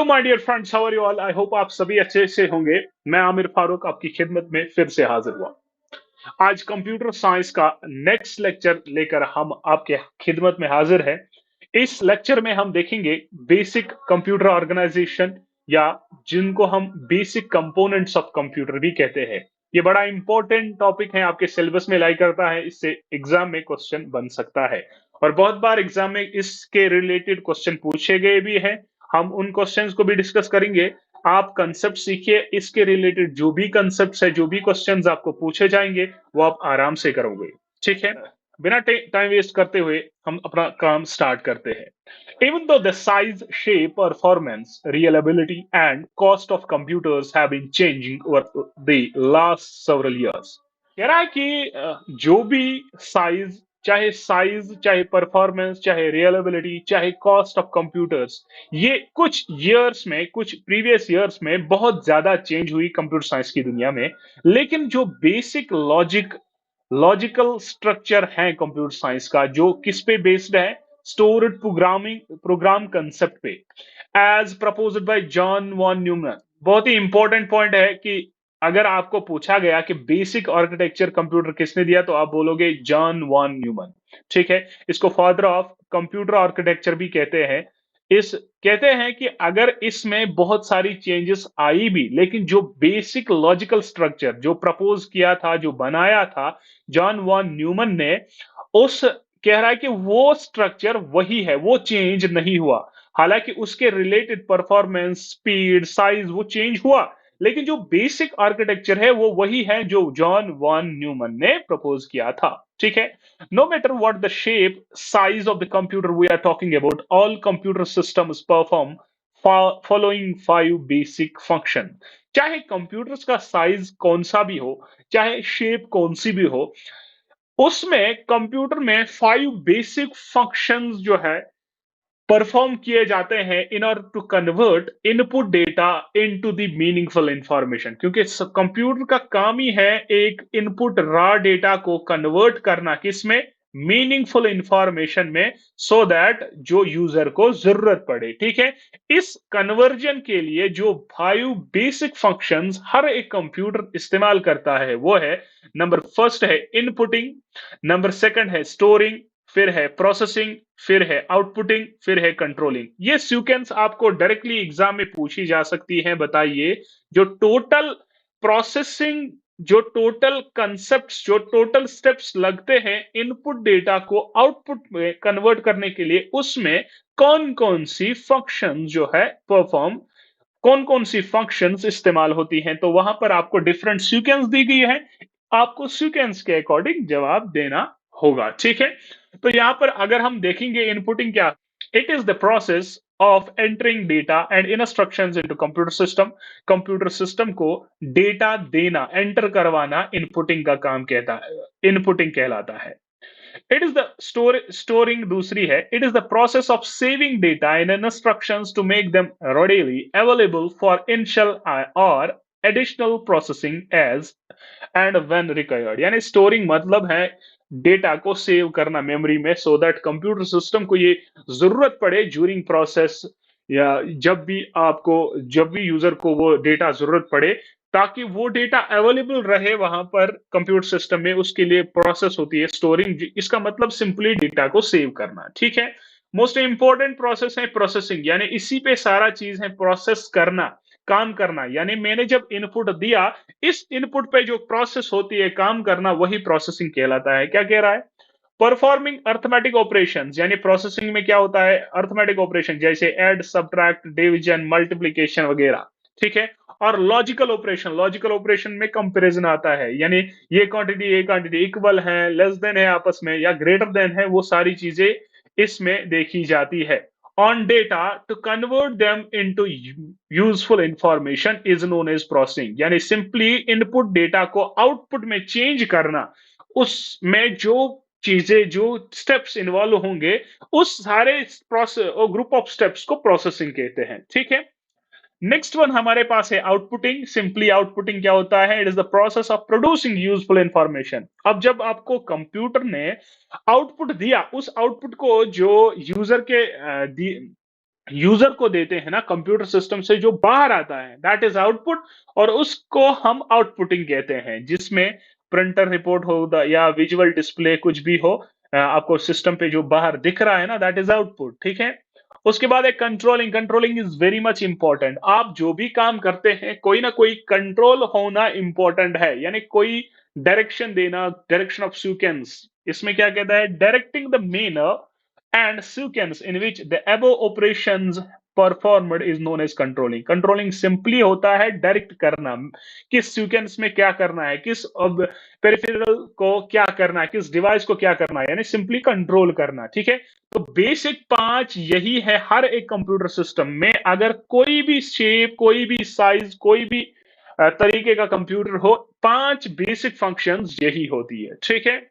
My dear friends, how are you all? I hope आप सभी अच्छे से होंगे। मैं आमिर फारूक आपकी खिदमत में फिर से हाजिर हुआ। आज कंप्यूटर साइंस का नेक्स्ट लेक्चर लेकर हम आपके खिदमत में हाजिर है। इस लेक्चर में हम देखेंगे बेसिक कंप्यूटर ऑर्गेनाइजेशन, या जिनको हम बेसिक कंपोनेंट्स ऑफ कंप्यूटर भी कहते हैं। ये बड़ा इंपॉर्टेंट टॉपिक है, आपके सिलेबस में लाई करता है, इससे एग्जाम में क्वेश्चन बन सकता है और बहुत बार एग्जाम में इसके रिलेटेड क्वेश्चन पूछे गए भी हैं। हम उन क्वेश्चंस को भी डिस्कस करेंगे। आप कंसेप्ट सीखिए, इसके रिलेटेड जो भी कंसेप्ट है, जो भी क्वेश्चंस आपको पूछे जाएंगे वो आप आराम से करोगे। ठीक है, बिना टाइम वेस्ट करते हुए हम अपना काम स्टार्ट करते हैं। Even though the size, shape, performance, reliability, and cost of computers have been changing over the last several years, कह रहा है कि जो भी साइज, चाहे परफॉर्मेंस, चाहे रियलाबिलिटी, चाहे कॉस्ट ऑफ कंप्यूटर्स, ये कुछ ईयर्स में, कुछ प्रीवियस ईयर्स में बहुत ज्यादा चेंज हुई कंप्यूटर साइंस की दुनिया में। लेकिन जो बेसिक लॉजिकल स्ट्रक्चर है कंप्यूटर साइंस का, जो किस पे बेस्ड है? स्टोर्ड प्रोग्राम कंसेप्ट पे, as proposed by John von Neumann. बहुत ही इंपॉर्टेंट पॉइंट है कि अगर आपको पूछा गया कि बेसिक आर्किटेक्चर कंप्यूटर किसने दिया, तो आप बोलोगे जॉन वॉन न्यूमैन। ठीक है, इसको फादर ऑफ कंप्यूटर आर्किटेक्चर भी कहते हैं। इस कहते हैं कि अगर इसमें बहुत सारी चेंजेस आई भी, लेकिन जो बेसिक लॉजिकल स्ट्रक्चर जो प्रपोज किया था, जो बनाया था जॉन वॉन न्यूमन ने, उस कह रहा है कि वो स्ट्रक्चर वही है, वो चेंज नहीं हुआ। हालांकि उसके रिलेटेड परफॉर्मेंस, स्पीड, साइज वो चेंज हुआ, लेकिन जो बेसिक आर्किटेक्चर है वो वही है जो जॉन वॉन न्यूमन ने प्रपोज किया था। ठीक है, no matter what the shape, size of the computer we are talking about, all computer systems perform following 5 basic function। चाहे कंप्यूटर्स का साइज कौन सा भी हो, चाहे शेप कौन सी भी हो, उसमें कंप्यूटर में 5 बेसिक फंक्शंस जो है परफॉर्म किए जाते हैं in order to convert input data into the meaningful information. क्योंकि कंप्यूटर का काम ही है एक इनपुट रॉ डेटा को कन्वर्ट करना, किसमें? मीनिंगफुल इंफॉर्मेशन में, सो दैट जो यूजर को जरूरत पड़े। ठीक है, इस कन्वर्जन के लिए जो 5 बेसिक फंक्शंस हर एक कंप्यूटर इस्तेमाल करता है वो है, नंबर फर्स्ट है इनपुटिंग, नंबर सेकंड है स्टोरिंग, फिर है प्रोसेसिंग, फिर है आउटपुटिंग, फिर है कंट्रोलिंग। ये सीक्वेंस आपको डायरेक्टली एग्जाम में पूछी जा सकती है। बताइए, जो टोटल प्रोसेसिंग, जो टोटल कंसेप्ट्स, जो टोटल स्टेप्स लगते हैं इनपुट डेटा को आउटपुट में कन्वर्ट करने के लिए, उसमें कौन कौन सी फंक्शन जो है परफॉर्म, कौन कौन सी फंक्शंस इस्तेमाल होती हैं, तो वहां पर आपको डिफरेंट सीक्वेंस दी गई है। आपको सीक्वेंस के अकॉर्डिंग जवाब देना होगा। ठीक है, तो यहां पर अगर हम देखेंगे इनपुटिंग क्या, it is the process of entering data and instructions into computer system. Computer system को डेटा देना, एंटर करवाना इनपुटिंग का काम कहता है, इनपुटिंग कहलाता है। इट इज द स्टोरिंग दूसरी है, it is the process of saving data in instructions to make them readily available for initial or additional processing as and when required। यानी स्टोरिंग मतलब है डेटा को सेव करना memory में, so that computer system को ये जरूरत पड़े ज्यूरिंग प्रोसेस, या जब भी यूजर को वो डेटा जरूरत पड़े, ताकि वो डेटा अवेलेबल रहे वहां पर कंप्यूटर सिस्टम में, उसके लिए प्रोसेस होती है स्टोरिंग। इसका मतलब सिंपली डेटा को सेव करना। ठीक है, मोस्ट इंपॉर्टेंट प्रोसेस है प्रोसेसिंग, यानी इसी पे सारा चीज है, प्रोसेस करना, काम करना। यानी मैंने जब इनपुट दिया, इस इनपुट पे जो प्रोसेस होती है, काम करना, वही प्रोसेसिंग कहलाता है। क्या कह रहा है? परफॉर्मिंग अर्थमेटिक ऑपरेशंस, यानी प्रोसेसिंग में क्या होता है? अर्थमेटिक ऑपरेशन, जैसे ऐड, सब्ट्रैक्ट, डिवीजन, मल्टीप्लिकेशन वगैरह। ठीक है, और लॉजिकल ऑपरेशन, लॉजिकल ऑपरेशन में कंपैरिजन आता है, यानी ये क्वांटिटी इक्वल है, लेस देन है आपस में, या ग्रेटर देन है, वो सारी चीजें इसमें देखी जाती है। On data to convert them into useful information is known as processing. यानी सिंपली इनपुट डेटा को आउटपुट में चेंज करना, उसमें जो चीजें, जो स्टेप्स इन्वॉल्व होंगे, उस सारे प्रोसेस और ग्रुप ऑफ स्टेप्स को प्रोसेसिंग कहते हैं। ठीक है, नेक्स्ट वन हमारे पास है आउटपुटिंग। सिंपली आउटपुटिंग क्या होता है? It is the process of producing useful information. अब जब आपको कंप्यूटर ने आउटपुट दिया, उस आउटपुट को जो यूजर के यूजर को देते हैं ना कंप्यूटर सिस्टम से, जो बाहर आता है दैट इज आउटपुट, और उसको हम आउटपुटिंग कहते हैं, जिसमें प्रिंटर रिपोर्ट हो या विजुअल डिस्प्ले कुछ भी हो, आपको सिस्टम पे जो बाहर दिख रहा है ना दैट इज आउटपुट, ठीक है। उसके बाद एक controlling, controlling is very much important. आप जो भी काम करते हैं कोई ना कोई कंट्रोल होना इंपॉर्टेंट है, यानी कोई डायरेक्शन देना, डायरेक्शन ऑफ सीक्वेंस। इसमें क्या कहता है, directing the manner and sequence in which the above operations performed is known as controlling। controlling simply होता है डायरेक्ट करना, किस सीक्वेंस में क्या करना है, किस पेरिफेरल को क्या करना है, किस डिवाइस को क्या करना है, यानी सिंपली कंट्रोल करना, ठीक है। तो बेसिक 5 यही है हर एक कंप्यूटर सिस्टम में। अगर कोई भी शेप, कोई भी साइज, कोई भी तरीके का कंप्यूटर हो, 5 बेसिक फंक्शंस यही होती है, ठीक है।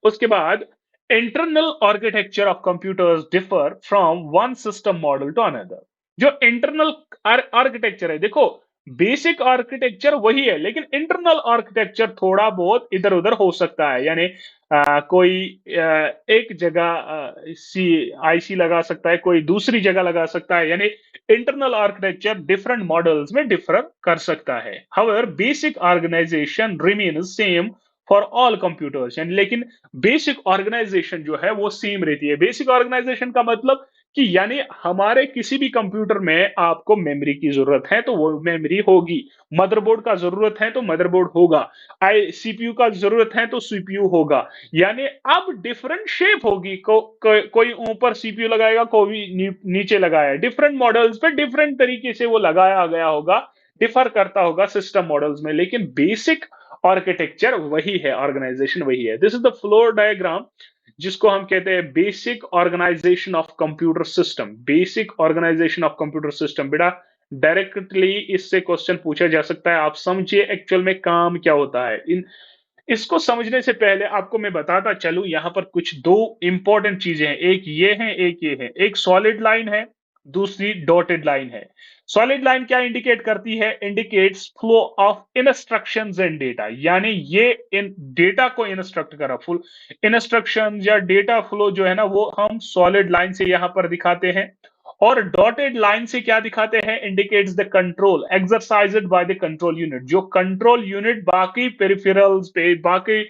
उसके बाद internal architecture of computers differ from one system model to another. जो इंटरनल आर्किटेक्चर है, देखो बेसिक आर्किटेक्चर वही है, लेकिन इंटरनल आर्किटेक्चर थोड़ा बहुत इधर उधर हो सकता है, यानी कोई एक जगह सी आईसी लगा सकता है, कोई दूसरी जगह लगा सकता है, यानी इंटरनल आर्किटेक्चर डिफरेंट मॉडल्स में डिफर कर सकता है। However basic organisation remains same for all computers, यानी लेकिन बेसिक ऑर्गेनाइजेशन जो है वो सेम रहती है। बेसिक ऑर्गेनाइजेशन का मतलब कि यानी हमारे किसी भी कंप्यूटर में आपको मेमोरी की जरूरत है तो वो मेमोरी होगी, मदरबोर्ड का जरूरत है तो मदरबोर्ड होगा, आई सीपीयू का जरूरत है तो सीपीयू होगा। यानी अब डिफरेंट शेप होगी, कोई ऊपर सीपीयू लगाएगा, कोई नीचे लगाया, डिफरेंट मॉडल्स पे डिफरेंट तरीके से वो लगाया गया होगा, डिफर करता होगा सिस्टम मॉडल्स में, लेकिन बेसिक आर्किटेक्चर वही है, ऑर्गेनाइजेशन वही है। This is the flow diagram जिसको हम कहते हैं basic organisation of computer system. Basic organisation of computer system, बेटा डायरेक्टली इससे क्वेश्चन पूछा जा सकता है। आप समझिए एक्चुअल में काम क्या होता है। इसको समझने से पहले आपको मैं बताता चलूं, यहां पर कुछ दो इंपॉर्टेंट चीजें हैं, एक ये है, एक ये है। एक सॉलिड लाइन है, दूसरी डॉटेड लाइन है। सॉलिड लाइन क्या इंडिकेट करती है, indicates flow of instructions and data, यानी ये इन डेटा को इंस्ट्रक्ट करा, फुल इंस्ट्रक्शन या डेटा फ्लो जो है ना वो हम सॉलिड लाइन से यहां पर दिखाते हैं। और डॉटेड लाइन से क्या दिखाते हैं, indicates the control exercised by the control unit. जो कंट्रोल यूनिट बाकी पेरिफेरल्स पे, बाकी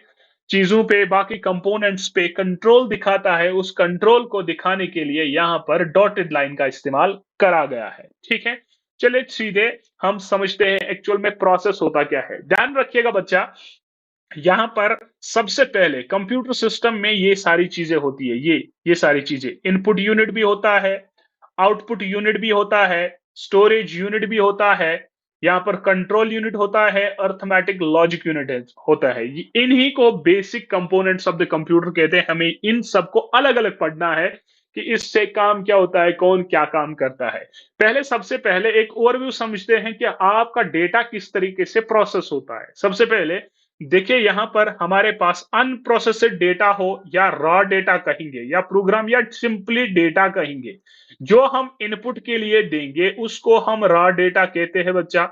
चीजों पे, बाकी कंपोनेंट्स पे कंट्रोल दिखाता है, उस कंट्रोल को दिखाने के लिए यहां पर डॉटेड लाइन का इस्तेमाल करा गया है, ठीक है। चलिए सीधे हम समझते हैं एक्चुअल में प्रोसेस होता क्या है। ध्यान रखिएगा बच्चा, यहां पर सबसे पहले कंप्यूटर सिस्टम में ये सारी चीजें होती है, ये सारी चीजें, इनपुट यूनिट भी होता है, आउटपुट यूनिट भी होता है, स्टोरेज यूनिट भी होता है, यहां पर कंट्रोल यूनिट होता है, अर्थमेटिक लॉजिक यूनिट होता है। इन्हीं को basic components of the computer कहते हैं। हमें इन सबको अलग अलग पढ़ना है कि इससे काम क्या होता है, कौन क्या काम करता है। पहले सबसे पहले एक ओवरव्यू समझते हैं कि आपका डेटा किस तरीके से प्रोसेस होता है। सबसे पहले देखिए, यहां पर हमारे पास अनप्रोसेस्ड डेटा हो या रॉ डेटा कहेंगे, या प्रोग्राम, या सिंपली डेटा कहेंगे, जो हम इनपुट के लिए देंगे उसको हम रॉ डेटा कहते हैं बच्चा,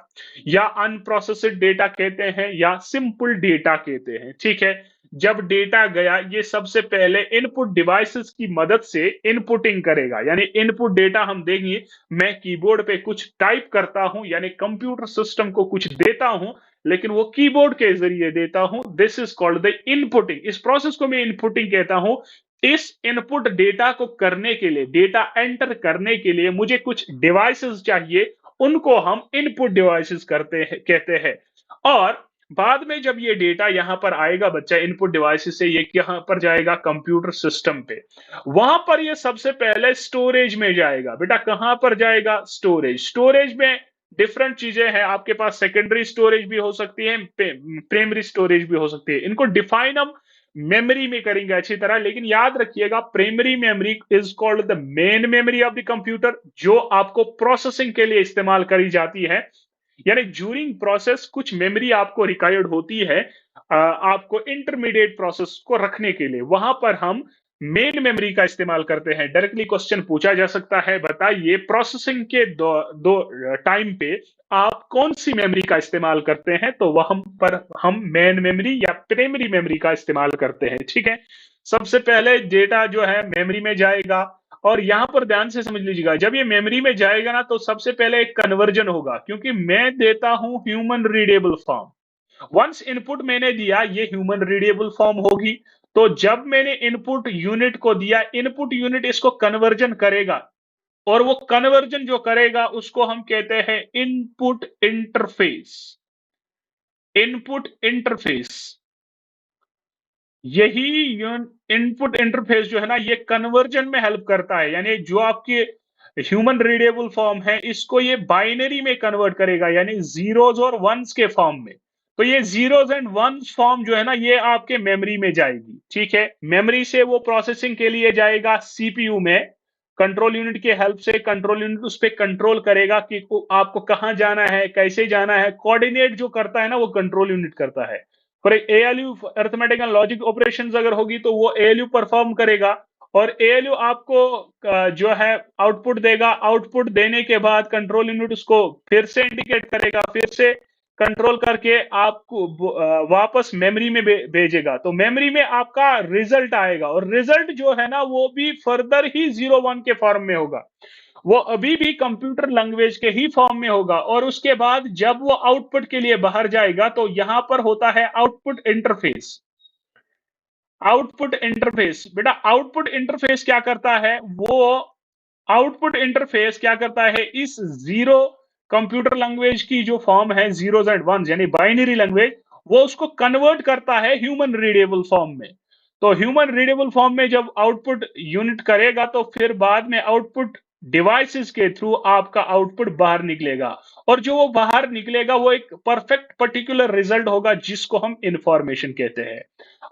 या अनप्रोसेस्ड डेटा कहते हैं, या सिंपल डेटा कहते हैं, ठीक है। जब डेटा गया, ये सबसे पहले इनपुट डिवाइसेस की मदद से इनपुटिंग करेगा, यानी इनपुट डेटा हम देंगे। मैं कीबोर्ड पे कुछ टाइप करता हूं, यानी कंप्यूटर सिस्टम को कुछ देता हूं, लेकिन वो कीबोर्ड के जरिए देता हूं। This is called the inputting. इस प्रोसेस को मैं इनपुटिंग कहता हूं। इस इनपुट डेटा को करने के लिए, डेटा एंटर करने के लिए मुझे कुछ डिवाइसेस चाहिए, उनको हम इनपुट डिवाइसेस कहते हैं। और बाद में जब ये डेटा यहां पर आएगा बच्चा, इनपुट डिवाइसेस से ये यहां पर जाएगा कंप्यूटर सिस्टम पे, वहां पर ये सबसे पहले स्टोरेज में जाएगा। बेटा कहां पर जाएगा, स्टोरेज। स्टोरेज में डिफरेंट चीजें हैं आपके पास, सेकेंडरी स्टोरेज भी हो सकती है, प्राइमरी स्टोरेज भी हो सकती है। इनको डिफाइन हम मेमोरी में करेंगे अच्छी तरह, लेकिन याद रखिएगा primary memory is called the main memory of the computer, जो आपको प्रोसेसिंग के लिए इस्तेमाल करी जाती है। यानी ज्यूरिंग प्रोसेस कुछ मेमोरी आपको रिक्वायर्ड होती है, आपको इंटरमीडिएट प्रोसेस को रखने के लिए, वहां पर हम मेन मेमोरी का इस्तेमाल करते हैं। डायरेक्टली क्वेश्चन पूछा जा सकता है, बताइए प्रोसेसिंग के दो टाइम पे आप कौन सी मेमोरी का इस्तेमाल करते हैं, तो वहां पर हम मेन मेमोरी या प्राइमरी मेमोरी का इस्तेमाल करते हैं, ठीक है। सबसे पहले डेटा जो है मेमोरी में जाएगा, और यहाँ पर ध्यान से समझ लीजिएगा, जब ये मेमोरी में जाएगा ना तो सबसे पहले एक कन्वर्जन होगा, क्योंकि मैं देता हूं human readable form. Once input मैंने दिया, ये ह्यूमन रीडेबल फॉर्म होगी। तो जब मैंने इनपुट यूनिट को दिया, इनपुट यूनिट इसको कन्वर्जन करेगा, और वो कन्वर्जन जो करेगा उसको हम कहते हैं इनपुट इंटरफेस। इनपुट इंटरफेस, यही इनपुट इंटरफेस जो है ना, ये कन्वर्जन में हेल्प करता है। यानी जो आपके ह्यूमन रीडेबल फॉर्म है, इसको ये बाइनरी में कन्वर्ट करेगा, यानी जीरोज और वंस के फॉर्म में। तो ये जीरोज एंड वंस फॉर्म जो है ना, ये आपके मेमोरी में जाएगी। ठीक है, मेमोरी से वो प्रोसेसिंग के लिए जाएगा सीपीयू में। कंट्रोल यूनिट के हेल्प से कंट्रोल यूनिट उस पर कंट्रोल करेगा कि आपको कहाँ जाना है, कैसे जाना है। कोऑर्डिनेट जो करता है ना, वो कंट्रोल यूनिट करता है। For ALU, arithmetic and logic operations अगर होगी तो वो एएलयू परफॉर्म करेगा, और एएलयू आपको जो है आउटपुट देगा। आउटपुट देने के बाद कंट्रोल यूनिट उसको फिर से इंडिकेट करेगा, फिर से कंट्रोल करके आपको वापस मेमोरी में भेजेगा। तो मेमोरी में आपका रिजल्ट आएगा, और रिजल्ट जो है ना, वो भी फर्दर ही 01 के फॉर्म में होगा। वो अभी भी कंप्यूटर लैंग्वेज के ही फॉर्म में होगा। और उसके बाद जब वो आउटपुट के लिए बाहर जाएगा, तो यहां पर होता है आउटपुट इंटरफेस। आउटपुट इंटरफेस, बेटा आउटपुट इंटरफेस क्या करता है, वो आउटपुट इंटरफेस क्या करता है, इस जीरो कंप्यूटर लैंग्वेज की जो फॉर्म है, जीरोज एंड वंस यानी बाइनरी लैंग्वेज, वो उसको कन्वर्ट करता है ह्यूमन रीडेबल फॉर्म में। तो ह्यूमन रीडेबल फॉर्म में जब आउटपुट यूनिट करेगा, तो फिर बाद में आउटपुट डिवाइसेस के थ्रू आपका आउटपुट बाहर निकलेगा, और जो वो बाहर निकलेगा वो एक परफेक्ट पर्टिकुलर रिजल्ट होगा, जिसको हम इंफॉर्मेशन कहते हैं।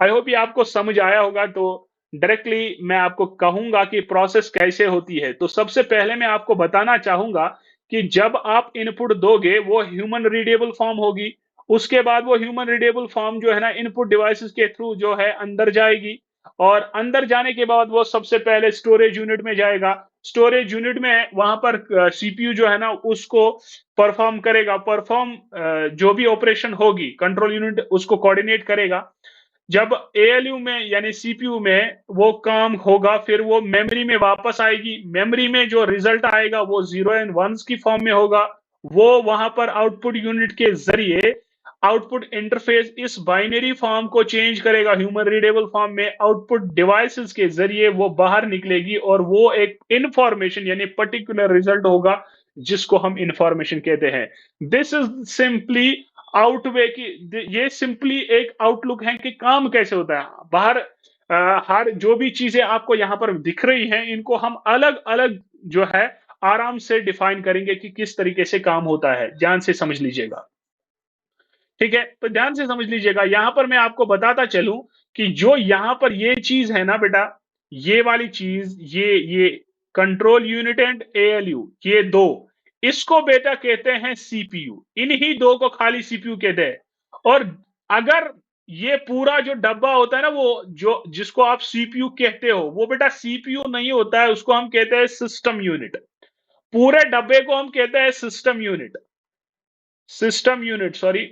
आई होप ये आपको समझ आया होगा। तो डायरेक्टली मैं आपको कहूंगा कि प्रोसेस कैसे होती है। तो सबसे पहले मैं आपको बताना चाहूंगा कि जब आप इनपुट दोगे, वो ह्यूमन रीडेबल फॉर्म होगी। उसके बाद वो ह्यूमन रीडेबल फॉर्म जो है ना, इनपुट डिवाइसेस के थ्रू जो है अंदर जाएगी, और अंदर जाने के बाद वो सबसे पहले स्टोरेज यूनिट में जाएगा। स्टोरेज यूनिट में वहां पर सीपीयू जो है ना, उसको परफॉर्म करेगा। परफॉर्म जो भी ऑपरेशन होगी, कंट्रोल यूनिट उसको कोऑर्डिनेट करेगा। जब एएलयू में यानी सीपीयू में वो काम होगा, फिर वो मेमोरी में वापस आएगी। मेमोरी में जो रिजल्ट आएगा, वो जीरो एंड वंस की फॉर्म में होगा। वो वहां पर आउटपुट यूनिट के जरिए आउटपुट इंटरफेस इस बाइनरी फॉर्म को चेंज करेगा ह्यूमन रीडेबल फॉर्म में। आउटपुट डिवाइसेस के जरिए वो बाहर निकलेगी, और वो एक इंफॉर्मेशन यानी पर्टिकुलर रिजल्ट होगा, जिसको हम इंफॉर्मेशन कहते हैं। दिस इज सिंपली आउटवे की, ये सिंपली एक आउटलुक है कि काम कैसे होता है बाहर। हर जो भी चीजें आपको यहाँ पर दिख रही हैं, इनको हम अलग अलग जो है आराम से डिफाइन करेंगे कि किस तरीके से काम होता है। ध्यान से समझ लीजिएगा। ठीक है, तो ध्यान से समझ लीजिएगा। यहां पर मैं आपको बताता चलूं कि जो यहां पर ये चीज है ना बेटा, ये वाली चीज, ये कंट्रोल यूनिट एंड एएलयू, ये दो, इसको बेटा कहते हैं सीपीयू। इन्हीं दो को खाली सीपीयू कहते हैं। और अगर ये पूरा जो डब्बा होता है ना, वो जो जिसको आप सीपीयू कहते हो, वो बेटा सीपीयू नहीं होता है, उसको हम कहते हैं सिस्टम यूनिट। पूरे डब्बे को हम कहते हैं system unit. System unit, sorry,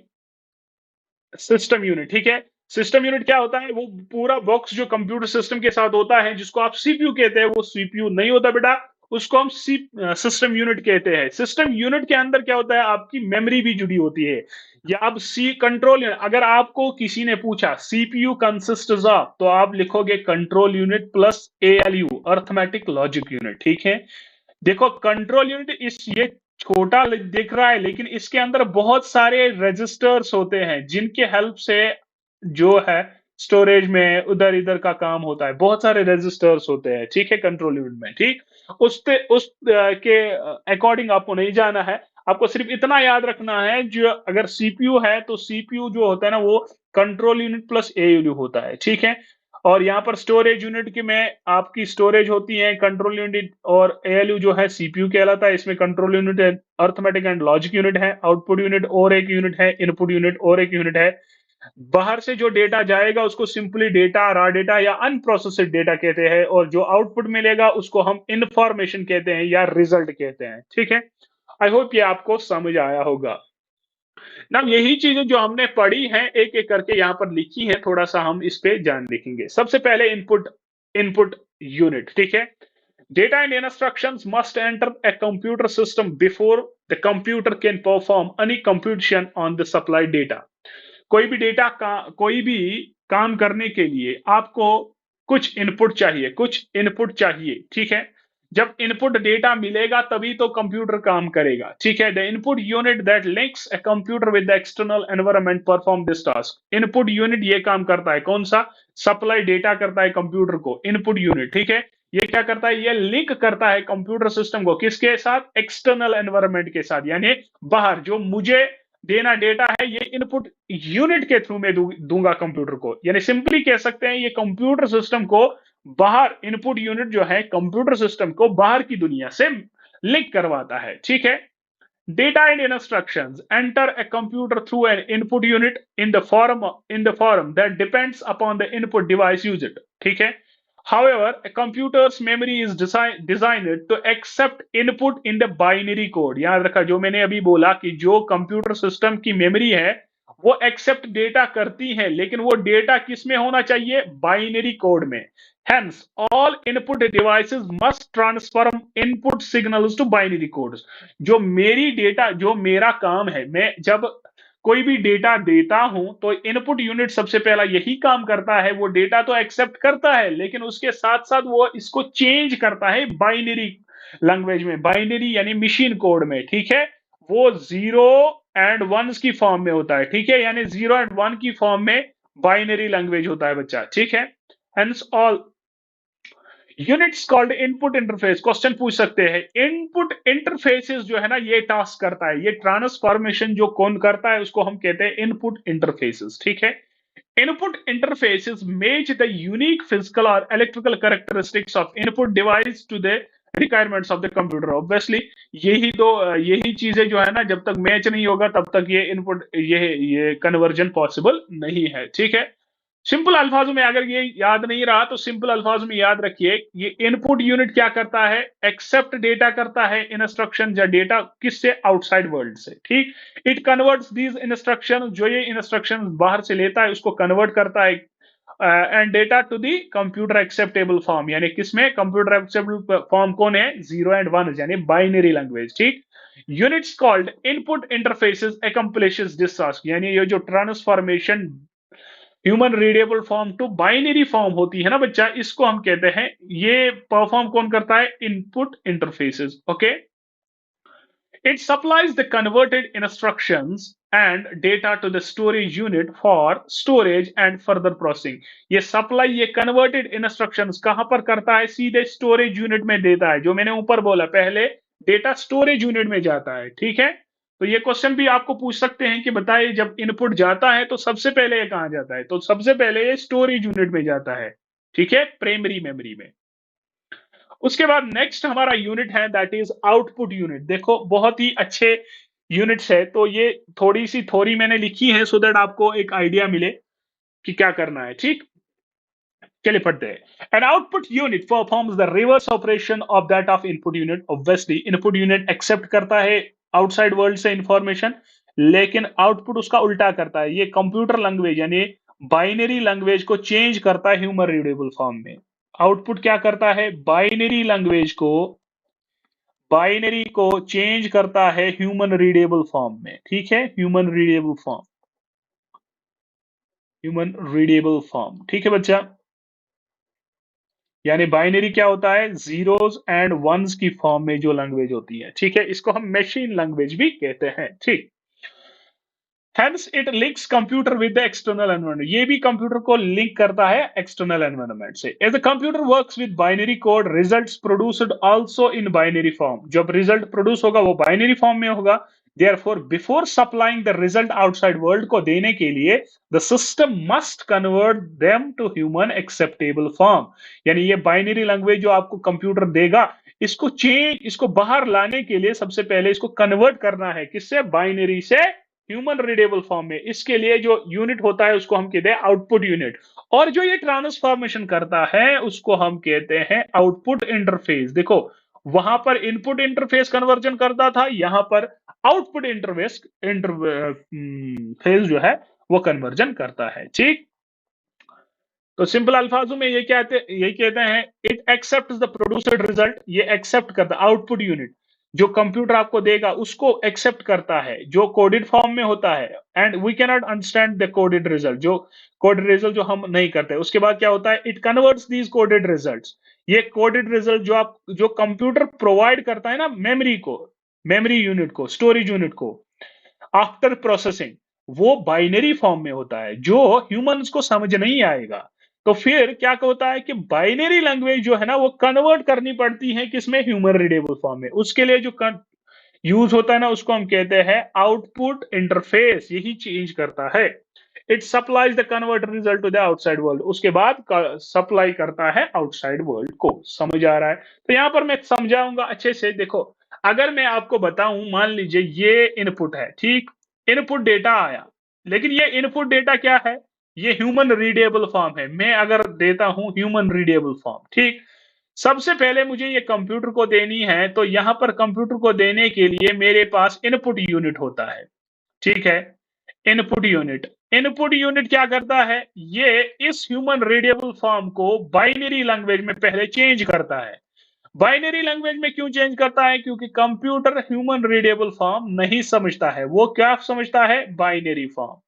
system unit. ठीक है, सिस्टम यूनिट क्या होता है, वो पूरा बॉक्स जो कंप्यूटर सिस्टम के साथ होता है, जिसको आप सीपीयू कहते हैं, वो सीपीयू नहीं होता बेटा, उसको हम सिस्टम यूनिट कहते हैं। सिस्टम यूनिट के अंदर क्या होता है, आपकी मेमोरी भी जुड़ी होती है। या अब सी कंट्रोल यूनिट, अगर आपको किसी ने पूछा सीपीयू कंसिस्ट ऑफ, तो आप लिखोगे control unit plus ALU, arithmetic logic unit. ठीक है, देखो कंट्रोल यूनिट इस ये छोटा दिख रहा है, लेकिन इसके अंदर बहुत सारे रजिस्टर्स होते हैं, जिनके हेल्प से जो है स्टोरेज में उधर इधर का काम होता है। बहुत सारे रजिस्टर्स होते हैं, ठीक है, कंट्रोल यूनिट में। ठीक, के अकॉर्डिंग आपको नहीं जाना है। आपको सिर्फ इतना याद रखना है, जो अगर सीपीयू है, तो सीपीयू जो होता है ना, वो कंट्रोल यूनिट प्लस एएलयू होता है। ठीक है, और यहाँ पर स्टोरेज यूनिट की में आपकी स्टोरेज होती है कंट्रोल यूनिट, और एएलयू जो है सीपीयू कहलाता है। इसमें कंट्रोल यूनिट है, अर्थमेटिक एंड लॉजिक यूनिट है, आउटपुट यूनिट और एक यूनिट है, इनपुट यूनिट और एक यूनिट है। बाहर से जो डेटा जाएगा उसको सिंपली डेटा, रॉ डेटा या अनप्रोसेस्ड डेटा कहते हैं, और जो आउटपुट मिलेगा उसको हम इंफॉर्मेशन कहते हैं या रिजल्ट कहते हैं। ठीक है, आई होप ये आपको समझ आया होगा ना। यही चीजें जो हमने पढ़ी हैं, एक एक करके यहाँ पर लिखी है, थोड़ा सा हम इस पे ध्यान देखेंगे। सबसे पहले इनपुट, इनपुट यूनिट। ठीक है, Data and instructions must enter a computer system before the computer can perform any computation on the supplied data. कोई भी काम करने के लिए आपको कुछ इनपुट चाहिए, ठीक है। जब इनपुट डेटा मिलेगा तभी तो कंप्यूटर काम करेगा, ठीक है। The input unit that links a computer with the external environment perform this task. Input unit ये काम करता है, कौन सा? सप्लाई डेटा करता है कंप्यूटर को, इनपुट यूनिट, ठीक है। ये क्या करता है? ये लिंक करता है कंप्यूटर सिस्टम को किसके साथ? एक्सटर्नल एनवायरनमेंट के साथ, यानी बाहर जो मुझे देना डेटा है ये इनपुट यूनिट के थ्रू में दूंगा कंप्यूटर को। यानी सिंपली कह सकते हैं ये कंप्यूटर सिस्टम को बाहर, इनपुट यूनिट जो है कंप्यूटर सिस्टम को बाहर की दुनिया से लिंक करवाता है, ठीक है। Data and instructions enter a computer through an input unit in the form that depends upon the input device used. ठीक है। However, a computer's memory is designed to accept input in the binary code. याद रखा जो मैंने अभी बोला कि जो कंप्यूटर सिस्टम की मेमोरी है वो एक्सेप्ट डेटा करती है, लेकिन वो डेटा किस में होना चाहिए? बाइनरी कोड में। Hence, all input devices must transform input signals to binary codes. जो मेरा काम है, मैं जब कोई भी डेटा देता हूं तो इनपुट यूनिट सबसे पहला यही काम करता है, वो डेटा तो एक्सेप्ट करता है लेकिन उसके साथ साथ वो इसको चेंज करता है बाइनरी लैंग्वेज में, बाइनरी यानी मशीन कोड में, ठीक है। वो जीरो एंड वंस की फॉर्म में होता है, ठीक है। यानी जीरो एंड वन की फॉर्म में बाइनरी लैंग्वेज होता है बच्चा, ठीक है। Hence all units called input interface. Question पूछ सकते हैं, इनपुट इंटरफेसेस जो है ना ये टास्क करता है, ये ट्रांसफॉर्मेशन जो कौन करता है उसको हम कहते हैं इनपुट इंटरफेसेस, ठीक है। Input interfaces match the unique physical और electrical characteristics of input device to the requirements of the computer. Obviously यही चीजें जो है ना जब तक मैच नहीं होगा तब तक ये कन्वर्जन पॉसिबल नहीं है, ठीक है। सिंपल अल्फाजों में अगर ये याद नहीं रहा तो सिंपल अल्फाजों में याद रखिए, ये इनपुट यूनिट क्या करता है? एक्सेप्ट डेटा करता है, इंस्ट्रक्शन या डेटा किससे? आउटसाइड वर्ल्ड से, ठीक। इट कन्वर्ट्स दीज इंस्ट्रक्शन, जो ये इंस्ट्रक्शन बाहर से लेता है उसको कन्वर्ट करता है and data to the computer acceptable form. यानी किसमें? कंप्यूटर एक्सेप्टेबल फॉर्म कौन है? जीरो एंड वन, यानी बाइनरी लैंग्वेज, ठीक। Units called input interfaces accomplishes this task. यानी ये जो transformation human readable form to binary form होती है ना बच्चा, इसको हम कहते हैं, ये परफॉर्म कौन करता है? Input interfaces, okay. It supplies the converted instructions and data to the storage unit for storage and further processing. ये सप्लाई, ये कन्वर्टेड इंस्ट्रक्शंस कहां पर करता है? सीधे स्टोरेज यूनिट में देता है। जो मैंने ऊपर बोला, पहले डेटा स्टोरेज यूनिट में जाता है, ठीक है। तो ये क्वेश्चन भी आपको पूछ सकते हैं कि बताइए जब इनपुट जाता है तो सबसे पहले ये कहां जाता है? तो सबसे पहले ये स्टोरेज यूनिट में जाता है, ठीक है, प्राइमरी मेमोरी में। उसके बाद नेक्स्ट हमारा यूनिट है दैट इज आउटपुट यूनिट। देखो बहुत ही अच्छे यूनिट्स है, तो ये थोड़ी सी थोड़ी मैंने लिखी है सो दैट आपको एक आइडिया मिले कि क्या करना है, ठीक। चलिए पढ़ते हैं। An output unit performs the reverse operation of that of input unit. Obviously input unit accept करता है आउटसाइड वर्ल्ड से इंफॉर्मेशन, लेकिन आउटपुट उसका उल्टा करता है। ये कंप्यूटर लैंग्वेज यानी बाइनरी लैंग्वेज को चेंज करता है ह्यूमन रीडेबल फॉर्म में। आउटपुट क्या करता है? बाइनरी को चेंज करता है ह्यूमन रीडेबल फॉर्म में, ठीक है। ह्यूमन रीडेबल फॉर्म, ठीक है बच्चा। यानी बाइनरी क्या होता है? जीरोस एंड वंस की फॉर्म में जो लैंग्वेज होती है, ठीक है। इसको हम मशीन लैंग्वेज भी कहते हैं, ठीक। Hence it links computer with the external environment. ये भी कंप्यूटर को लिंक करता है एक्सटर्नल एनवायरनमेंट से। As the computer works with binary code, results produced also in binary form. जब रिजल्ट प्रोड्यूस होगा वो बाइनरी फॉर्म में होगा। Therefore, before supplying the result outside world को देने के लिए the system must convert them to human acceptable form. यानी ये बाइनरी लैंग्वेज जो आपको कंप्यूटर देगा, इसको बाहर लाने के लिए सबसे पहले इसको कन्वर्ट करना है, किससे? बाइनरी से ह्यूमन रीडेबल फॉर्म में। इसके लिए जो यूनिट होता है उसको हम कहते हैं आउटपुट यूनिट, और जो ये ट्रांसफॉर्मेशन करता है उसको हम कहते हैं आउटपुट इंटरफेस। देखो वहां पर इनपुट इंटरफेस कन्वर्जन करता था, यहां पर आउटपुट इंटरफेस जो है वो कन्वर्जन करता है, ठीक। तो सिंपल अल्फाजों में ये कहते हैं, it accept the produced result, ये एक्सेप्ट करता, आउटपुट यूनिट जो कंप्यूटर आपको देगा उसको एक्सेप्ट करता है, जो कोडेड फॉर्म में होता है। And we can not understand the coded result, जो कोडेड रिजल्ट जो हम नहीं करते। उसके बाद क्या होता है, it converts these coded results, ये कोडेड रिजल्ट जो कंप्यूटर प्रोवाइड करता है ना मेमोरी को, मेमोरी यूनिट को, स्टोरेज यूनिट को, आफ्टर प्रोसेसिंग, वो बाइनरी फॉर्म में होता है जो ह्यूमंस को समझ नहीं आएगा। तो फिर क्या होता है कि बाइनरी लैंग्वेज जो है ना वो कन्वर्ट करनी पड़ती है किसमें, ह्यूमन रीडेबल फॉर्म में। उसके लिए जो यूज होता है ना उसको हम कहते हैं आउटपुट इंटरफेस, यही चेंज करता है। It supplies the convert result to the outside world, उसके बाद सप्लाई करता है आउटसाइड वर्ल्ड को। समझ आ रहा है? तो यहां पर मैं समझाऊंगा अच्छे से। देखो, अगर मैं आपको बताऊं, मान लीजिए ये इनपुट है, ठीक, इनपुट डेटा आया, लेकिन ये इनपुट डेटा क्या है, ये ह्यूमन रीडेबल फॉर्म है। मैं अगर देता हूं ह्यूमन रीडेबल फॉर्म, ठीक, सबसे पहले मुझे ये कंप्यूटर को देनी है, तो यहां पर कंप्यूटर को देने के लिए मेरे पास इनपुट यूनिट होता है, ठीक है। इनपुट यूनिट क्या करता है, ये इस ह्यूमन रीडेबल फॉर्म को बाइनरी लैंग्वेज में पहले चेंज करता है। बाइनरी लैंग्वेज में क्यों चेंज करता है, क्योंकि कंप्यूटर ह्यूमन रीडेबल फॉर्म नहीं समझता है, वो क्या समझता है, binary form.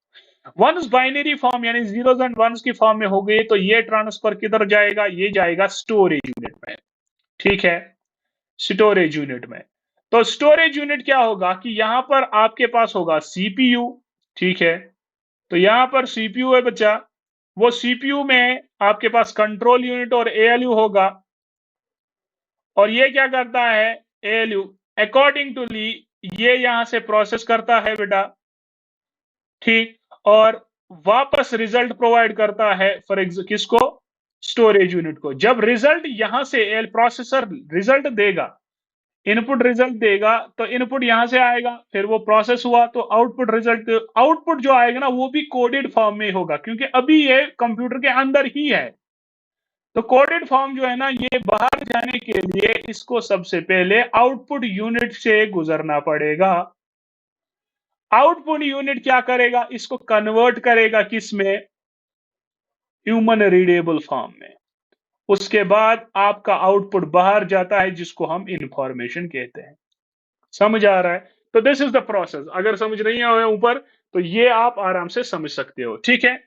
Once binary form यानी जीरोस एंड वंस की फॉर्म में हो गई, तो ये ट्रांसफर किधर जाएगा, ये जाएगा स्टोरेज यूनिट में, ठीक है, स्टोरेज यूनिट में। तो स्टोरेज यूनिट क्या होगा कि यहां पर आपके पास होगा सीपीयू, ठीक है। तो यहां पर सीपीयू है बच्चा, वो सीपीयू में आपके पास कंट्रोल यूनिट और एएलयू होगा, और ये क्या करता है, एएलयू अकॉर्डिंग टू ली ये यहां से प्रोसेस करता है बेटा, ठीक, और वापस रिजल्ट प्रोवाइड करता है फॉर किसको, स्टोरेज यूनिट को। जब रिजल्ट यहां से एल प्रोसेसर रिजल्ट देगा, इनपुट रिजल्ट देगा, तो इनपुट यहां से आएगा, फिर वो प्रोसेस हुआ तो आउटपुट रिजल्ट, आउटपुट जो आएगा ना वो भी कोडेड फॉर्म में होगा, क्योंकि अभी ये कंप्यूटर के अंदर ही है। तो कोडेड फॉर्म जो है ना, ये बाहर जाने के लिए इसको सबसे पहले आउटपुट यूनिट से गुजरना पड़ेगा। आउटपुट यूनिट क्या करेगा, इसको कन्वर्ट करेगा किस में, ह्यूमन रीडेबल फॉर्म में। उसके बाद आपका आउटपुट बाहर जाता है, जिसको हम इंफॉर्मेशन कहते हैं। समझ आ रहा है? तो दिस इज द प्रोसेस। अगर समझ नहीं आया ऊपर, तो ये आप आराम से समझ सकते हो, ठीक है।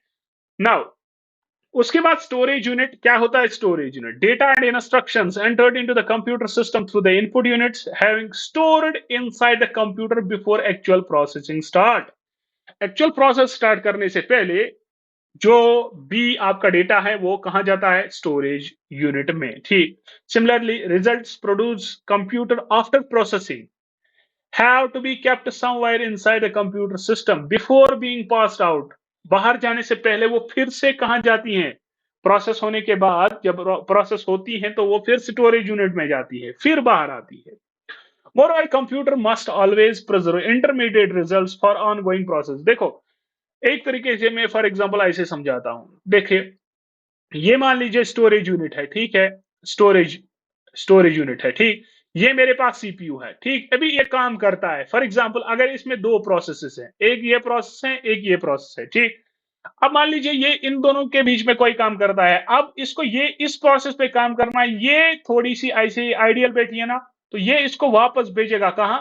नाउ उसके बाद स्टोरेज यूनिट क्या होता है, storage unit, data and instructions entered into the computer system through the input units having stored inside the computer before actual processing start. Actual process start करने से पहले जो भी आपका डेटा है वो कहां जाता है, स्टोरेज यूनिट में, ठीक। Similarly results produce computer after processing have to be kept somewhere inside a computer system before being passed out। बाहर जाने से पहले वो फिर से कहां जाती हैं, प्रोसेस होने के बाद जब प्रोसेस होती है तो वो फिर स्टोरेज यूनिट में जाती है, फिर बाहर आती है। Moreover computer must always preserve intermediate results for ongoing process. देखो, एक तरीके से मैं फॉर एग्जांपल ऐसे समझाता हूं, देखिए, ये मान लीजिए स्टोरेज यूनिट है, ठीक है, स्टोरेज स्टोरेज यूनिट है, ठीक। ये मेरे पास सीपीयू है, ठीक, अभी ये काम करता है। फॉर एग्जांपल अगर इसमें दो प्रोसेसेस हैं, एक ये प्रोसेस है, एक ये प्रोसेस है, ठीक। अब मान लीजिए ये इन दोनों के बीच में कोई काम करता है, अब इसको ये इस प्रोसेस पे काम करना है, ये थोड़ी सी ऐसी आइडियल बैठी है ना, तो ये इसको वापस भेजेगा कहां,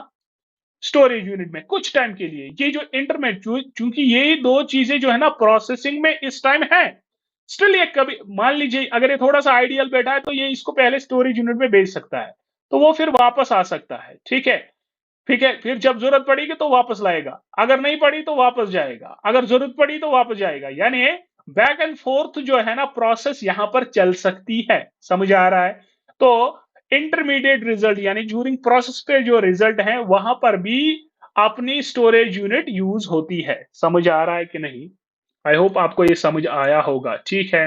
स्टोरेज यूनिट में कुछ टाइम के लिए। ये जो इंटरमेट, चूंकि ये दो चीजें जो है ना प्रोसेसिंग में इस टाइम है, स्टिल ये कभी मान लीजिए अगर ये थोड़ा सा आइडियल बैठा है तो ये इसको पहले स्टोरेज यूनिट में भेज सकता है, तो वो फिर वापस आ सकता है, ठीक है। ठीक है, फिर जब जरूरत पड़ेगी तो वापस लाएगा, अगर नहीं पड़ी तो वापस जाएगा, अगर जरूरत पड़ी तो वापस जाएगा, यानी बैक एंड फोर्थ जो है ना प्रोसेस यहां पर चल सकती है। समझ आ रहा है? तो इंटरमीडिएट रिजल्ट यानी ड्यूरिंग प्रोसेस पे जो रिजल्ट है वहां पर भी अपनी स्टोरेज यूनिट यूज होती है। समझ आ रहा है कि नहीं? आई होप आपको ये समझ आया होगा, ठीक है।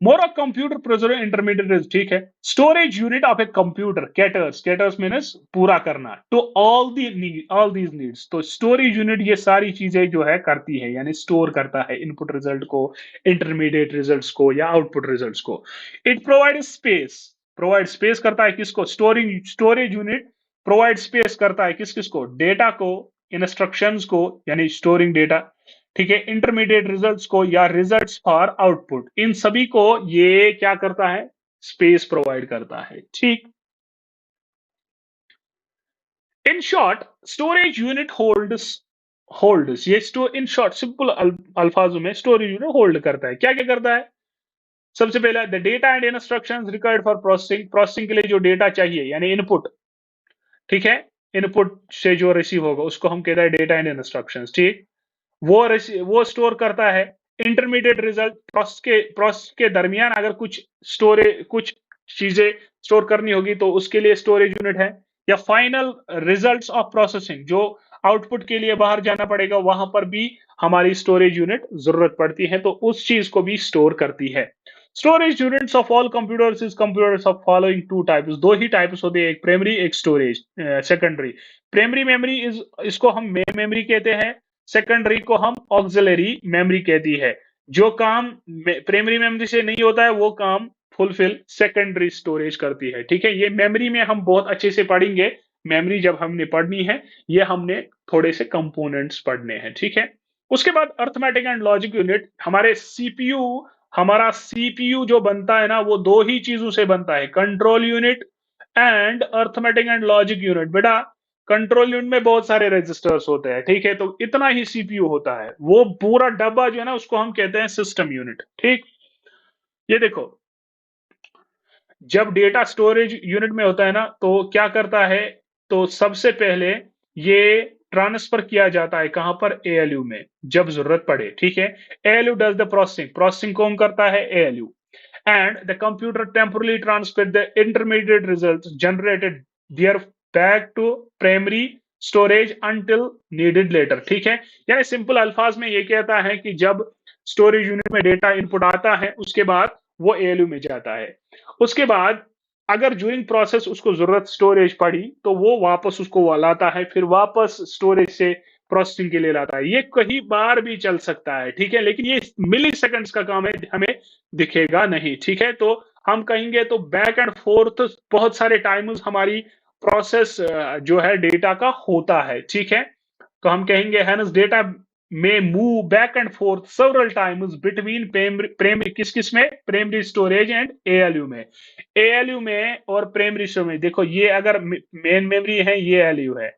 More of computer processor intermediate, ठीक है। Storage unit of a computer caters, caters means पूरा करना, टू ऑल दीज नीड्स। तो स्टोरेज यूनिट ये सारी चीजें जो है करती है, यानी स्टोर करता है इनपुट रिजल्ट को, इंटरमीडिएट रिजल्ट्स को या आउटपुट रिजल्ट्स को। It provide space, provide space करता है किसको, स्टोरेज यूनिट प्रोवाइड स्पेस करता है किस किस को, डेटा को, इंस्ट्रक्शंस को, यानी स्टोरिंग डेटा, ठीक है, इंटरमीडिएट रिजल्ट्स को या रिजल्ट्स फॉर आउटपुट, इन सभी को ये क्या करता है, स्पेस प्रोवाइड करता है। ठीक, in short storage unit holds ये इन शॉर्ट सिंपल अल्फाजों में स्टोरेज यूनिट होल्ड करता है। क्या क्या करता है? सबसे पहला, the data and instructions required for processing, processing के लिए जो डेटा चाहिए यानी इनपुट, ठीक है, इनपुट से जो रिसीव होगा उसको हम कहते हैं डेटा एंड इंस्ट्रक्शंस। ठीक, वो स्टोर करता है। इंटरमीडिएट रिजल्ट, प्रोसेस के दरमियान अगर कुछ चीजें स्टोर करनी होगी तो उसके लिए स्टोरेज यूनिट है। या फाइनल रिजल्ट्स ऑफ प्रोसेसिंग, जो आउटपुट के लिए बाहर जाना पड़ेगा वहां पर भी हमारी स्टोरेज यूनिट जरूरत पड़ती है, तो उस चीज को भी स्टोर करती है। Storage units of all computers is computers of following two types, दो ही टाइप्स होते हैं, एक प्राइमरी एक storage secondary. Primary memory is, इसको हम मेन मेमोरी कहते हैं, सेकेंडरी को हम ऑक्सिलरी मेमोरी कहती है। जो काम प्राइमरी मेमोरी से नहीं होता है वो काम फुलफिल सेकेंडरी स्टोरेज करती है। ठीक है, ये मेमोरी में हम बहुत अच्छे से पढ़ेंगे, मेमोरी जब हमने पढ़नी है, ये हमने थोड़े से कंपोनेंट्स पढ़ने हैं। ठीक है, उसके बाद अर्थमेटिक एंड लॉजिक यूनिट, हमारा सीपीयू जो बनता है ना वो दो ही चीजों से बनता है, control unit and arithmetic and logic unit. बेटा, कंट्रोल यूनिट में बहुत सारे रजिस्टर्स होते हैं, ठीक है, तो इतना ही सीपीयू होता है, वो पूरा डब्बा जो है ना उसको हम कहते हैं सिस्टम यूनिट। ठीक, ये देखो, जब डेटा स्टोरेज यूनिट में होता है ना तो क्या करता है, तो सबसे पहले ये ट्रांसफर किया जाता है कहां पर, एएलयू में जब जरूरत पड़े। ठीक है, ALU does the processing, processing कौन करता है, ALU. And the computer temporarily transferred the intermediate results generated there back to primary storage until needed later। ठीक है, यानी सिंपल अल्फाज में ये कहता है कि जब स्टोरेज यूनिट में डेटा इनपुट आता है उसके बाद वो एएलयू में जाता है। उसके बाद अगर ड्यूरिंग प्रोसेस उसको जरूरत स्टोरेज पड़ी तो वो वापस उसको लाता है, फिर वापस स्टोरेज से प्रोसेसिंग के लिए लाता है। ये कई बार भी चल सकता है, ठीक है, लेकिन ये मिली सेकंड्स का काम है, हमें दिखेगा नहीं। ठीक है, तो हम कहेंगे तो बैक एंड फोर्थ बहुत सारे टाइम्स हमारी प्रोसेस जो है डेटा का होता है। ठीक है, तो हम कहेंगे हैंस डेटा में move back and fourth several times between primary, किस किस में, प्राइमरी स्टोरेज एंड एएलयू में। एएलयू में और प्राइमरी स्टोरेज में, देखो ये अगर मेन मेमोरी है, ये एएलयू है,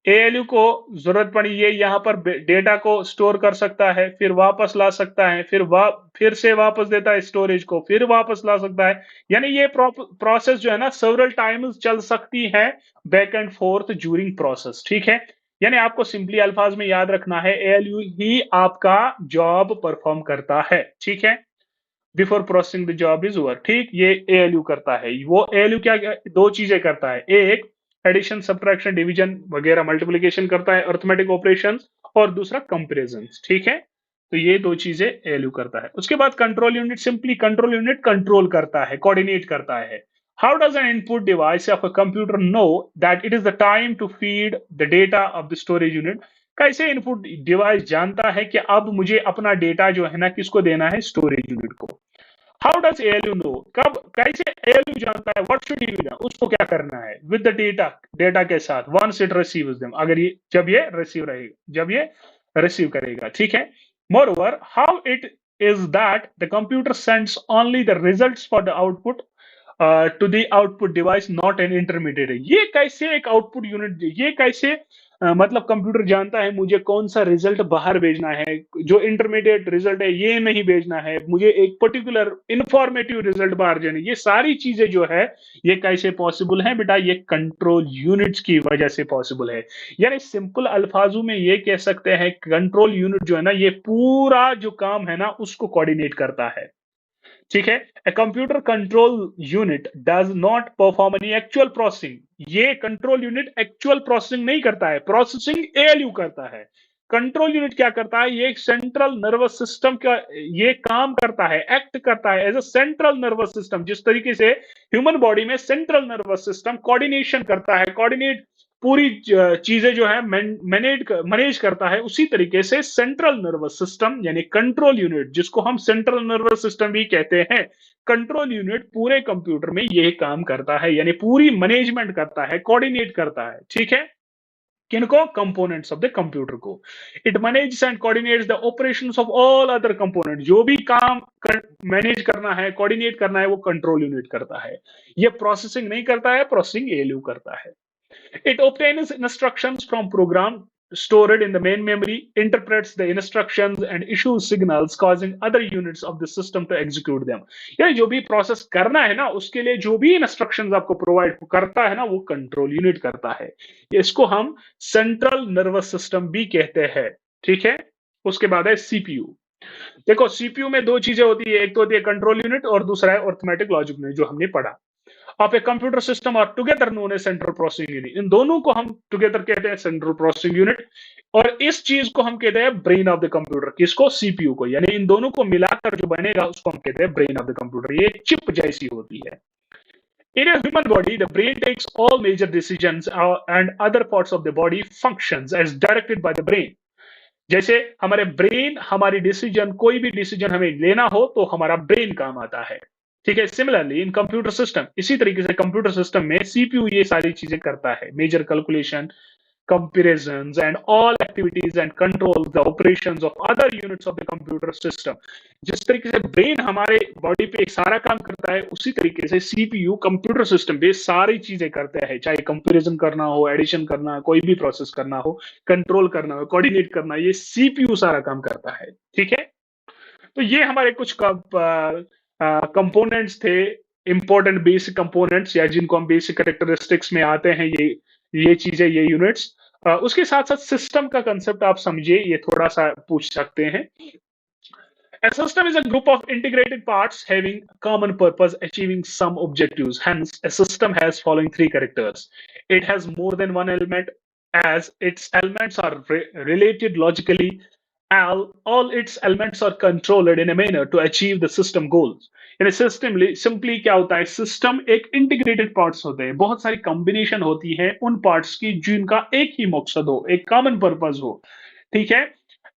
एएलयू को जरूरत पड़ी ये यहाँ पर डेटा को स्टोर कर सकता है, फिर वापस ला सकता है, फिर से वापस देता है स्टोरेज को, फिर वापस ला सकता है। यानी ये प्रोसेस जो है ना सेवरल टाइम्स चल सकती है back and fourth during process. ठीक है, यानी आपको सिंपली अल्फाज में याद रखना है, एएलयू ही आपका जॉब परफॉर्म करता है। ठीक है, before processing the job is over. ठीक, ये एएलयू करता है। वो एएलयू क्या दो चीजें करता है, एक एडिशन सब्ट्रैक्शन डिवीजन वगैरह मल्टीप्लिकेशन करता है अर्थमेटिक ऑपरेशंस, और दूसरा कंपेरिजन। ठीक है, तो ये दो चीजें एएलयू करता है। उसके बाद control unit, simply control unit control करता है, कोऑर्डिनेट करता है। How does an input device of a computer know that it is the time to feed the data of the storage unit? कैसे इनपुट डिवाइस जानता है कि अब मुझे अपना डेटा जो है ना किसको देना है, स्टोरेज यूनिट को। हाउ डज एएलयू नो, कब कैसे एएलयू जानता है, what should he be done, उसको क्या करना है विद द डेटा, डेटा के साथ, वंस इट रिसीव्स देम, अगर ये जब ये रिसीव करेगा। ठीक है, moreover how it is that the computer sends only the results for the output to the output device, not an intermediate. ये कैसे एक आउटपुट यूनिट, ये कैसे मतलब कंप्यूटर जानता है मुझे कौन सा रिजल्ट बाहर भेजना है, जो इंटरमीडिएट रिजल्ट है ये नहीं भेजना है, मुझे एक पर्टिकुलर इंफॉर्मेटिव रिजल्ट बाहर जाना, ये सारी चीजें जो है ये कैसे पॉसिबल है बेटा, ये कंट्रोल यूनिट्स की वजह से पॉसिबल है। यानी सिंपल अल्फाजों में ये कह सकते हैं कंट्रोल यूनिट जो है ना ये पूरा जो काम है ना उसको कोऑर्डिनेट करता है। ठीक है, a computer control unit does not perform any actual processing, ये कंट्रोल यूनिट एक्चुअल प्रोसेसिंग नहीं करता है, प्रोसेसिंग एएलयू करता है। कंट्रोल यूनिट क्या करता है, ये एक सेंट्रल नर्वस सिस्टम का ये काम करता है, एक्ट करता है as a central nervous system, जिस तरीके से ह्यूमन बॉडी में सेंट्रल नर्वस सिस्टम कोऑर्डिनेशन करता है, कोऑर्डिनेट पूरी चीजें जो है मैनेज करता है, उसी तरीके से सेंट्रल नर्वस सिस्टम यानी कंट्रोल यूनिट, जिसको हम सेंट्रल नर्वस सिस्टम भी कहते हैं, कंट्रोल यूनिट पूरे कंप्यूटर में यही काम करता है, यानी पूरी मैनेजमेंट करता है, कोऑर्डिनेट करता है। ठीक है, किनको? कंपोनेंट्स ऑफ द कंप्यूटर को। It manage and coordinates the operations of all other component. जो भी काम मैनेज करना है, कोऑर्डिनेट करना है, वो कंट्रोल यूनिट करता है। ये प्रोसेसिंग नहीं करता है, प्रोसेसिंग एएलयू करता है। It obtains instructions from program stored in the main memory, interprets the instructions and issues signals causing other units of the system to execute them. यानी जो भी प्रोसेस करना है ना, उसके लिए जो भी इंस्ट्रक्शंस आपको प्रोवाइड करता है ना, वो कंट्रोल यूनिट करता है। इसको हम सेंट्रल नर्वस सिस्टम भी कहते हैं। ठीक है। उसके बाद है सीपीयू। देखो, सीपीयू में दो चीजें होती है, एक तो होती है कंट्रोल यूनिट और दूसरा है अर्थमेटिक लॉजिक यूनिट, जो हमने पढ़ा। ऑफ ए कंप्यूटर सिस्टम और together known as central processing unit. इन दोनों को हम टुगेदर कहते हैं सेंट्रल प्रोसेसिंग यूनिट, और इस चीज को हम कहते हैं ब्रेन ऑफ द कंप्यूटर। किसको? सीपीयू को। यानी इन दोनों को मिलाकर जो बनेगा उसको हम कहते हैं ब्रेन ऑफ द कंप्यूटर। ये चिप जैसी होती है। In a human body, the brain takes all major decisions and other parts of the body functions as directed by the brain. जैसे हमारे ब्रेन हमारी डिसीजन, कोई भी डिसीजन हमें लेना हो तो हमारा ब्रेन काम आता है। ठीक है। सिमिलरली इन कंप्यूटर सिस्टम, इसी तरीके से कंप्यूटर सिस्टम में सीपीयू ये सारी चीजें करता है। Major calculation, comparisons and all activities and controls the operations of other units of the computer system। जिस तरीके से ब्रेन हमारे बॉडी पे सारा काम करता है, उसी तरीके से सीपीयू कंप्यूटर सिस्टम पे सारी चीजें करते हैं। चाहे कंपैरिजन करना हो, एडिशन करना, कोई भी प्रोसेस करना हो, कंट्रोल करना हो, कोऑर्डिनेट करना, ये सीपीयू सारा काम करता है। ठीक है। तो ये हमारे कुछ कंपोनेंट्स थे, इंपॉर्टेंट बेसिक कंपोनेंट्स, या जिनको हम बेसिक कैरेक्टरिस्टिक्स में आते हैं, ये चीजें, ये यूनिट्स। उसके साथ साथ सिस्टम का कंसेप्ट आप समझिए, ये थोड़ा सा पूछ सकते हैं। A system is a group of integrated parts having common purpose, achieving some objectives. Hence, a system has following three characters. It has more than one element, as its elements are related logically. All its elements are controlled in a manner to achieve the system goals. यानी simply क्या होता है? System एक integrated parts होते हैं, बहुत सारी combination होती है उन पार्ट्स की जिनका एक ही मकसद हो, एक कॉमन पर्पस हो। ठीक है।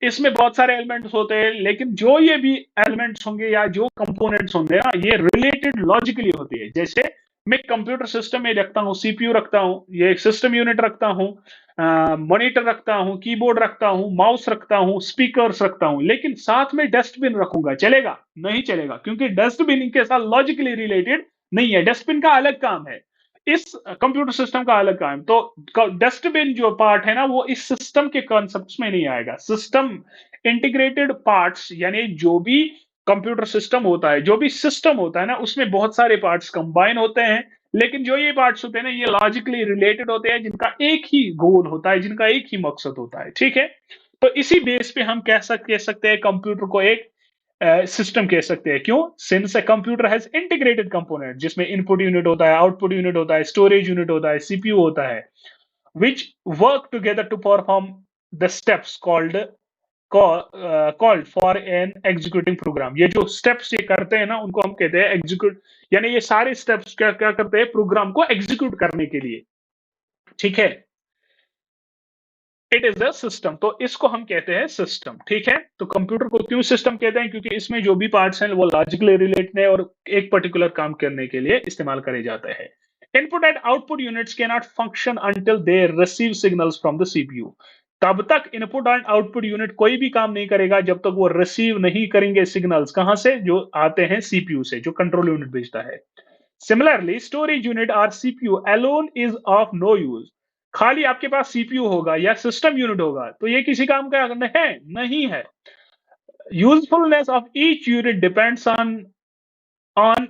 इसमें बहुत सारे एलिमेंट्स होते हैं, लेकिन जो ये भी एलिमेंट्स होंगे या जो कंपोनेंट्स होंगे ना, ये रिलेटेड लॉजिकली होती है। जैसे मैं कंप्यूटर सिस्टम में रखता हूँ, सीपीयू रखता हूँ, ये एक सिस्टम यूनिट रखता हूँ, मॉनिटर रखता हूँ, कीबोर्ड रखता हूँ, माउस रखता हूँ, स्पीकर्स रखता हूँ, लेकिन साथ में डस्टबिन रखूंगा, चलेगा? नहीं चलेगा, क्योंकि डस्टबिन इनके साथ लॉजिकली रिलेटेड नहीं है। डस्टबिन का अलग काम है, इस कंप्यूटर सिस्टम का अलग काम। तो डस्टबिन जो पार्ट है ना, वो इस सिस्टम के कॉन्सेप्ट्स में नहीं आएगा। सिस्टम इंटीग्रेटेड पार्ट्स, यानी जो भी कंप्यूटर सिस्टम होता है, जो भी सिस्टम होता है ना, उसमें बहुत सारे पार्ट्स कंबाइन होते हैं, लेकिन जो ये पार्ट्स होते हैं ना, ये लॉजिकली रिलेटेड होते हैं, जिनका एक ही गोल होता है, जिनका एक ही मकसद होता है। ठीक है। तो इसी बेस पे हम कह सकते हैं कंप्यूटर को एक सिस्टम कह सकते हैं। क्यों? Since a computer has integrated component, जिसमें इनपुट यूनिट होता है, आउटपुट यूनिट होता है, स्टोरेज यूनिट होता है, सीपीयू होता है, which work together to perform the steps called for an executing program। ये जो स्टेप्स ये करते हैं ना, उनको हम कहते हैं एग्जीक्यूट। यानी ये सारे स्टेप्स क्या क्या करते हैं? प्रोग्राम को एग्जीक्यूट करने के लिए। ठीक है। इट इज अ सिस्टम, तो इसको हम कहते हैं सिस्टम। ठीक है। तो कंप्यूटर को क्यों सिस्टम कहते हैं? क्योंकि इसमें जो भी पार्ट्स हैं वो लॉजिकली रिलेटेड है और एक पर्टिकुलर काम करने के लिए इस्तेमाल करे जाते हैं। Input and output units can not function until they receive signals from the CPU. तब तक इनपुट एंड आउटपुट यूनिट कोई भी काम नहीं करेगा जब तक वो रिसीव नहीं करेंगे सिग्नल्स। कहां से? जो आते हैं सीपीयू से, जो कंट्रोल यूनिट भेजता है। Similarly, storage unit or CPU alone is of no use। खाली आपके पास सीपीयू होगा या सिस्टम यूनिट होगा तो ये किसी काम का है? नहीं है। Usefulness of each unit depends on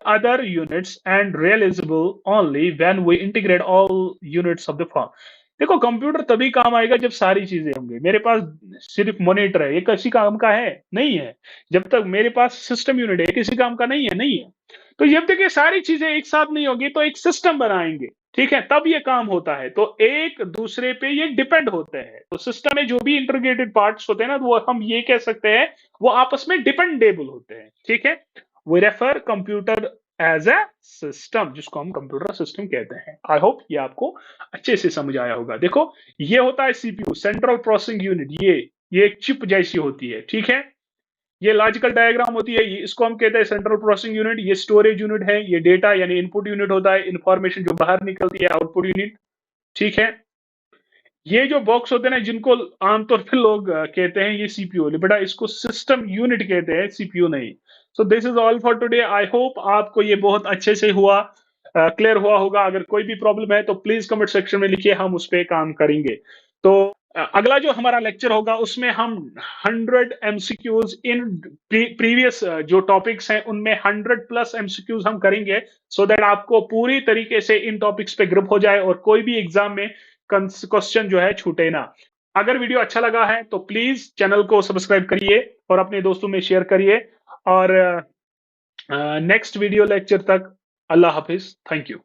other units and realizable only when we integrate all units of the form। देखो, कंप्यूटर तभी काम आएगा जब सारी चीजें होंगी। मेरे पास सिर्फ मॉनिटर है, ये किसी काम का है? नहीं है। जब तक मेरे पास सिस्टम यूनिट है, किसी काम का नहीं है? नहीं है। तो जब तक ये सारी चीजें एक साथ नहीं होगी तो एक सिस्टम बनाएंगे। ठीक है। तब ये काम होता है। तो एक दूसरे पे ये डिपेंड होते हैं। तो सिस्टम में जो भी इंटीग्रेटेड पार्ट्स होते हैं ना, तो वो हम ये कह सकते हैं वो आपस में डिपेंडेबल होते हैं। ठीक है। We refer computer as a system, जिसको हम कंप्यूटर सिस्टम कहते हैं। आई होप ये आपको अच्छे से समझ आया होगा। देखो, ये होता है सीपीयू, सेंट्रल प्रोसेसिंग यूनिट। ये एक चिप जैसी होती है। ठीक है। ये लॉजिकल डायग्राम होती है, इसको हम कहते हैं सेंट्रल प्रोसेसिंग यूनिट। ये स्टोरेज यूनिट है, ये डेटा यानी इनपुट यूनिट होता है, इंफॉर्मेशन जो बाहर निकलती है आउटपुट यूनिट। ठीक है। ये जो बॉक्स होते हैं ना जिनको आमतौर पे लोग कहते हैं ये सीपीयू, बेटा इसको सिस्टम यूनिट कहते हैं, सीपीयू नहीं। So this is all for today. I hope आपको ये बहुत अच्छे से हुआ, क्लियर हुआ होगा। अगर कोई भी प्रॉब्लम है तो प्लीज कमेंट सेक्शन में लिखिए, हम उस पे काम करेंगे। तो अगला जो हमारा लेक्चर होगा उसमें हम 100 एमसीक्यूज इन प्रीवियस जो टॉपिक्स हैं उनमें 100 प्लस एमसीक्यूज हम करेंगे, सो दैट आपको पूरी तरीके से इन टॉपिक्स पे ग्रिप हो जाए और कोई भी एग्जाम में क्वेश्चन जो है छूटे ना। अगर वीडियो अच्छा लगा है तो प्लीज चैनल को सब्सक्राइब करिए और अपने दोस्तों में शेयर करिए। और नेक्स्ट वीडियो लेक्चर तक अल्लाह हाफिज, थैंक यू।